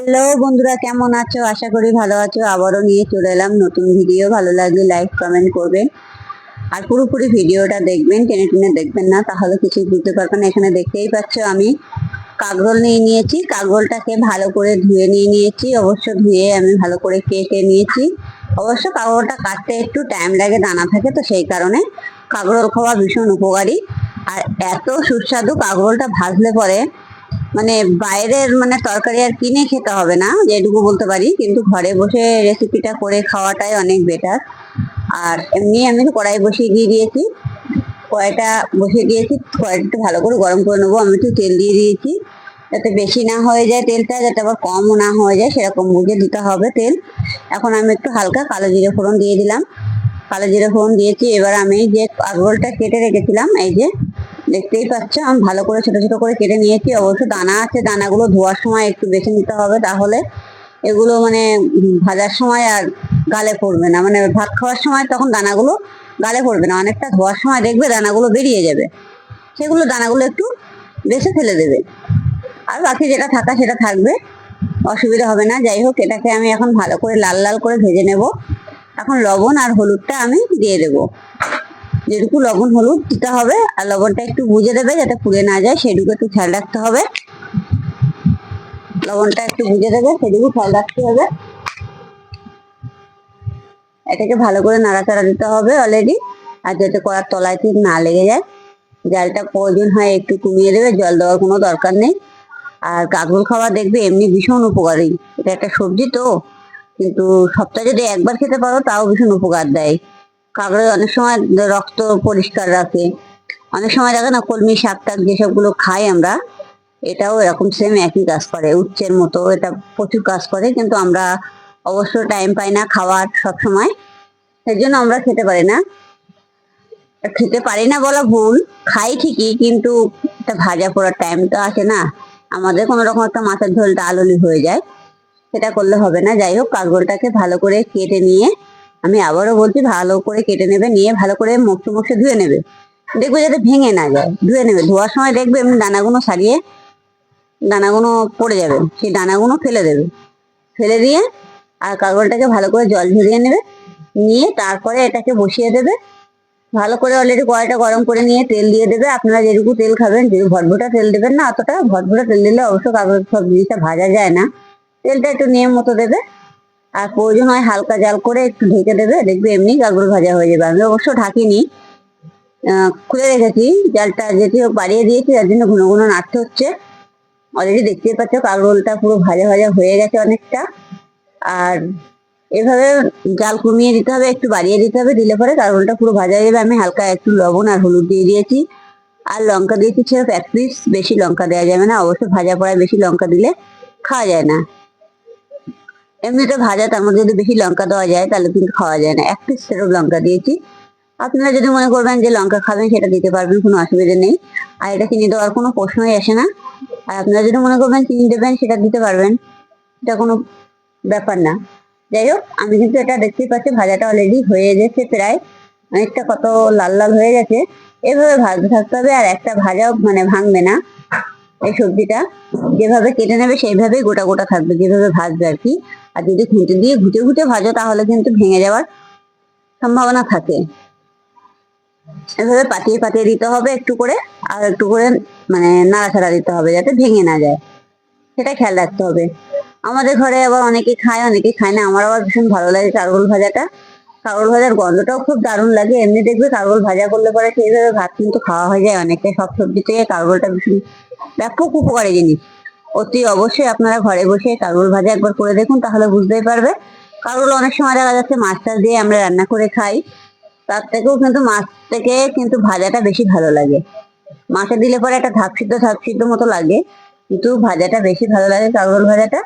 Hello বন্ধুরা, কেমন আছো? আশা করি ভালো আছো। আবারও নিয়ে চলে এলাম নতুন ভিডিও। ভালো লাগলে লাইক কমেন্ট করবেন আর পুরোপুরি ভিডিওটা দেখবেন, টেনে টেনে দেখবেন না, তাহলে কিছু বুঝতে পারবেন না। এখানে দেখতেই পাচ্ছ আমি কাঁকরোল নিয়ে নিয়েছি। কাঁকরোলটাকে ভালো করে ধুয়ে নিয়ে নিয়েছি, অবশ্য ধুয়ে আমি ভালো করে কেটে নিয়েছি। অবশ্য কাঁকরোলটা কাটতে একটু টাইম লাগে, দানা থাকে তো, সেই কারণে কাঁকরোল খাওয়া ভীষণ উপকারী। আর এত সুস্বাদু কাঁকরোলটা ভাজলে পরে মানে বাইরের তরকারি আর কিনে খেতে হবে না, যেটুকু বলতে পারি। কিন্তু ঘরে বসে রেসিপিটা করে খাওয়াটাই অনেক বেটার। আর এমনি আমি তো কড়াই বসিয়ে দিয়েছি। কড়াইটা বসিয়ে দিয়েছি, কড়াইটা ভালো করে গরম করে নেবো। আমি একটু তেল দিয়ে দিয়েছি, যাতে বেশি না হয়ে যায় তেলটা, যাতে আবার কমও না হয়ে যায়, সেরকম বুঝে দিতে হবে তেল। এখন আমি একটু হালকা কালো জিরে ফোড়ন দিয়ে দিলাম। কালো জিরে ফোড়ন দিয়েছি। এবার আমি যে কাঁকরোলটা কেটে রেখেছিলাম, এই যে দেখতেই পাচ্ছ, আমি ভালো করে ছোট ছোট করে কেটে নিয়েছি। অবশ্য দানা আছে, দানাগুলো ধোয়ার সময় একটু বেছে নিতে হবে, তাহলে এগুলো ভাজার সময় আর গালে পড়বে না। ভাত খাওয়ার সময় তখন দানাগুলো গালে পড়বে না। অনেকটা ধোয়ার সময় দেখবে দানাগুলো বেরিয়ে যাবে, সেগুলো দানাগুলো একটু বেছে ফেলে দেবে, আর বাকি যেটা থাকা সেটা থাকবে, অসুবিধা হবে না। যাই হোক, এটাকে আমি এখন ভালো করে লাল লাল করে ভেজে নেব। এখন লবণ আর হলুদটা আমি দিয়ে দেবো, যেটুকু লবণ হলুদ দিতে হবে। আর লবণটা একটু বুঝে দেবে যাতে পুড়ে না যায়, সেটুকু একটু খেয়াল রাখতে হবে। লবণটা একটু বুঝে দেবে, সেটুকু খেয়াল রাখতে হবে। এটাকে ভালো করে নাড়াচাড়া দিতে হবে অলরেডি, আর যাতে কড়ার তলায় ঠিক না লেগে যায়। জালটা প্রয়োজন হয় একটু কমিয়ে দেবে, জল দেওয়ার কোনো দরকার নেই। আর কাঁকরোল খাওয়া দেখবে এমনি ভীষণ উপকারী। এটা একটা সবজি তো, কিন্তু সপ্তাহে যদি একবার খেতে পারো তাও ভীষণ উপকার দেয়। কাঁকরোল অনেক সময় রক্ত পরিষ্কার রাখে। অনেক সময় দেখে না, কলমি শাক টাক যেসবগুলো খাই আমরা, এটাও এরকম সেম একই কাজ করে, উচ্ছের মতো এটা প্রচুর কাজ করে। কিন্তু আমরা অবশ্য টাইম পাই না খাওয়ার সব সময়, সেই জন্য আমরা খেতে পারি না। খেতে পারি না বলা ভুল, খাই ঠিকই, কিন্তু একটা ভাজা পোড়ার টাইম তো আসে না আমাদের। কোনো রকম একটা মাছের ঝোল ডাল হলে হয়ে যায়, সেটা করলে হবে না। যাই হোক, কাঁকরোলটাকে ভালো করে কেটে নিয়ে, আমি আবারও বলছি, ভালো করে কেটে নেবে, নিয়ে ভালো করে মশে মশে ধুয়ে নেবে। দেখবে যাতে ভেঙে না যায়, ধুয়ে নেবে। ধোয়ার সময় দেখবে এমনি দানাগুলো সারিয়ে দানাগুলো পড়ে যাবে, সেই দানাগুলো ফেলে দেবে। ফেলে দিয়ে আর কাঁকরোলটাকে ভালো করে জল ঝরিয়ে নেবে, নিয়ে তারপরে এটাকে বসিয়ে দেবে। ভালো করে অলরেডি কড়াইটা গরম করে নিয়ে তেল দিয়ে দেবে। আপনারা যেটুকু তেল খাবেন, যদি ভটভটা তেল দেবেন না, অতটা ভটভটা তেল দিলে অবশ্য কাঁকরোল সব জিনিসটা ভাজা যায় না। তেলটা একটু নিয়ম মতো দেবে, আর প্রয়োজন হয় হালকা জাল করে একটু ঢেকে দেবে। দেখবে এমনি কাঁকরোল ভাজা হয়ে যাবে। আমি অবশ্য ঢাকিনি, খুলে রেখেছি। জালটা যেটি বাড়িয়ে দিয়েছি, তার জন্য ঘন ঘন নাড়তে হচ্ছে। অলরেডি দেখতেই পাচ্ছ কাঁকরোলটা পুরো ভাজা ভাজা হয়ে গেছে অনেকটা। আর এভাবে জাল কমিয়ে দিতে হবে, একটু বাড়িয়ে দিতে হবে, দিলে পরে কাঁকরোলটা পুরো ভাজা হয়ে যাবে। আমি হালকা একটু লবণ আর হলুদ দিয়ে দিয়েছি, আর লঙ্কা দিয়েছি সির্ফ 1 পিস। বেশি লঙ্কা দেওয়া যাবে না, অবশ্য ভাজা পড়ায় বেশি লঙ্কা দিলে খাওয়া যায় না। এমনিতে ভাজা, তার মধ্যে যদি বেশি লঙ্কা দেওয়া যায় তাহলে কিন্তু খাওয়া যায় না। 1 পিস সেরকম লঙ্কা দিয়েছি। আপনারা যদি মনে করবেন যে লঙ্কা খাবেন, সেটা দিতে পারবেন, কোনো অসুবিধা নেই। আর এটা চিনি দেওয়ার কোনো প্রশ্নই আসে না। আর আপনারা যদি মনে করবেন চিনি দেবেন, সেটা দিতে পারবেন, এটা কোনো ব্যাপার না। যাই হোক, আমি কিন্তু এটা দেখতেই পাচ্ছি ভাজাটা অলরেডি হয়ে গেছে প্রায়, অনেকটা কত লাল লাল হয়ে গেছে। এভাবে ভাজতে থাকতে হবে, আর একটা ভাজাও ভাঙবে না। এই সবজিটা যেভাবে কেটে নেবে সেইভাবেই গোটা গোটা থাকবে, যেভাবে ভাজবে আর কি। আর যদি খুঁটে দিয়ে ঘুটে ঘুটে ভাজো, তাহলে কিন্তু ভেঙে যাওয়ার সম্ভাবনা থাকে। এভাবে পাতিয়ে পাতিয়ে দিতে হবে একটু করে, আর একটু করে নাড়াচাড়া দিতে হবে, যাতে ভেঙে না যায়, সেটা খেয়াল রাখতে হবে। আমাদের ঘরে আবার অনেকে খায়, অনেকে খায় না। আমার আবার ভীষণ ভালো লাগে কাঁকরোল ভাজাটা। কাঁকরোল ভাজার গন্ধটাও খুব দারুণ লাগে। এমনি দেখবে কাঁকরোল ভাজা করলে পরে সেইভাবে ভাত কিন্তু খাওয়া হয়ে যায় অনেকটাই। সব সবজি থেকে কাঁকরোলটা ভীষণ ব্যাপক উপকারী জিনিস। অতি অবশ্যই আপনারা ঘরে বসে কাঁকরোল ভাজা একবার করে দেখুন, তাহলে বুঝতেই পারবে। কাঁকরোল অনেক সময় দেখা যাচ্ছে মাছ টাছ দিয়ে আমরা রান্না করে খাই, তার থেকেও কিন্তু মাছ থেকে কিন্তু ভাজাটা বেশি ভালো লাগে। মাছে দিলে পরে একটা ধাপ সিদ্ধ মতো লাগে, কিন্তু ভাজাটা বেশি ভালো লাগে কাঁকরোল ভাজাটা।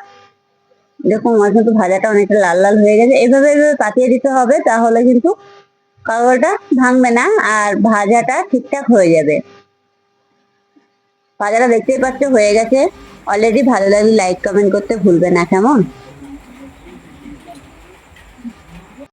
দেখুন আমার কিন্তু ভাজাটা অনেকটা লাল লাল হয়ে গেছে। এভাবে এভাবে পাতিয়ে দিতে হবে, তাহলে কিন্তু কাঁকরোলটা ভাঙবে না, আর ভাজাটা ঠিকঠাক হয়ে যাবে। ভাজাটা দেখতেই পাচ্ছ হয়ে গেছে অলরেডি। ভালো লাগলে লাইক কমেন্ট করতে ভুলবে না, কেমন?